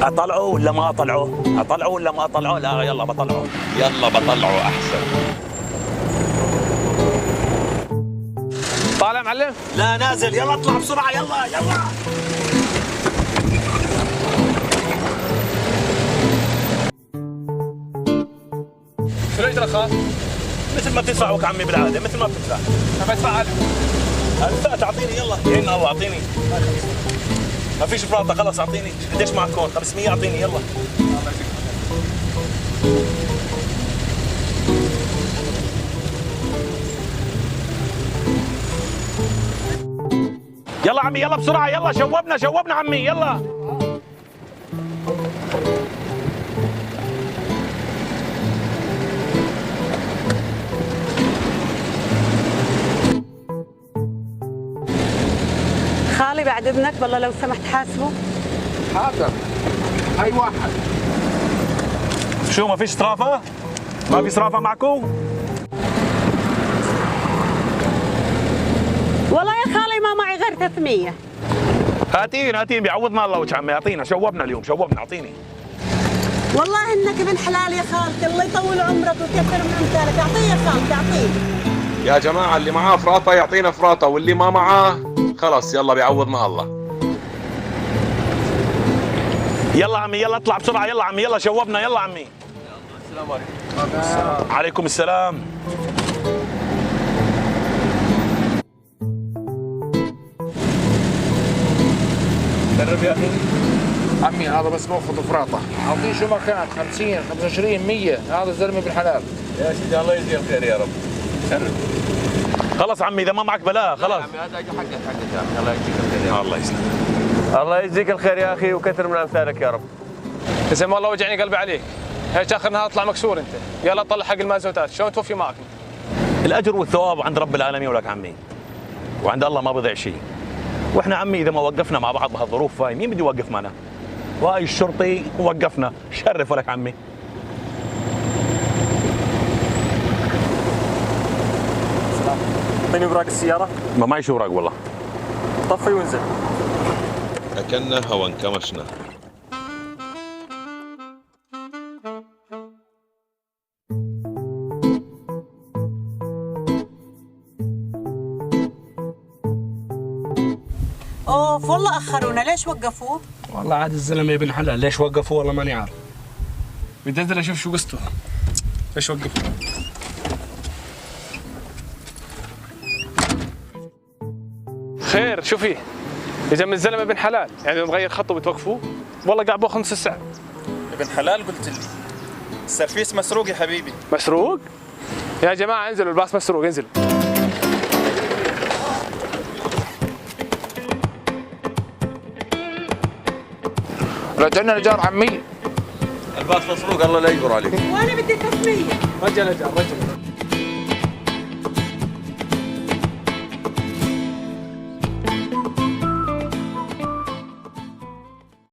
اطلعه ولا ما اطلعه؟ اطلعه ولا ما اطلعه؟ لا يلا بطلعه. يلا بطلعه احسن. طالع معلم؟ لا نازل. يلا اطلع بسرعه. يلا يلا. شو الاجره خاف؟ مثل ما بتدفعوك عمي بالعاده، مثل ما بتدفع. انا بدفع 1000. لا تعطيني يلا. يا الله اعطيني. ما فيش فراطه خلص اعطيني. قديش معك كون؟ 500 اعطيني يلا. يلا عمي يلا بسرعه. يلا شوبنا عمي يلا. خالي بعد اذنك والله لو سمحت حاسبه. حاضر. هاي واحد. شو ما فيش صرافه؟ ما في صرافه معكم؟ والله يا خالي ما معي غير 300. هاتين بيعوضنا الله وجه عمي. اعطينا شوبنا اليوم شوبنا اعطيني. والله انك ابن حلال يا خالتي، الله يطول عمرك ويكثر من امثالك. اعطيه يا خالتي اعطيه. يا جماعة اللي معاه فراطة يعطينا فراطة، واللي ما معاه خلاص يلا بيعوضنا الله. يلا عمي يلا اطلع بسرعه. يلا عمي يلا شوبنا. يلا عمي. السلام عليكم. عليكم السلام. درب يا اخي. عمي هذا بس باخذ فراطه، اعطيه شو ما كان 50 25 100. هذا الزلمه بالحلال. يا سيدي الله يجزيه الخير يا رب. خلص عمي اذا ما معك بلا خلاص. يا عمي هذا حقك يا عمي. الله يجزيك الخير يا رب. الله يسلمك. الله يجزيك الخير يا اخي وكثر من امثالك يا رب. زي ما والله وجعني قلبي عليك. هيك اخر نهار اطلع مكسور انت. يلا طلع حق المازوتات، شلون توفي معك؟ الاجر والثواب عند رب العالمين ولك عمي. وعند الله ما بضيع شيء. واحنا عمي اذا ما وقفنا مع بعض بهالظروف هاي مين بده يوقف معنا؟ وهاي الشرطي وقفنا، شرف ولك عمي. اعطيني اوراق السيارة. ما معي شو اوراق والله. طفي وانزل. أكلنا هوا انكمشنا. اوف والله اخرونا، ليش وقفوه؟ والله عاد الزلمه ابن حلال، ليش وقفوه والله ماني عارف. بدي انزل اشوف شو قصته، ليش وقفوه. خير شو فيه؟ اذا من الزلمه ابن حلال يعني مغير خطه بتوقفوه؟ والله قاعد باخذ نص الساعه. ابن حلال قلت لي. السرفيس مسروق يا حبيبي. مسروق؟ يا جماعه انزلوا، الباص مسروق انزلوا. رجعنا نجار عمي. الباص مسروق الله لا يقر عليك. وانا بدي 300. رجع نجار رجع.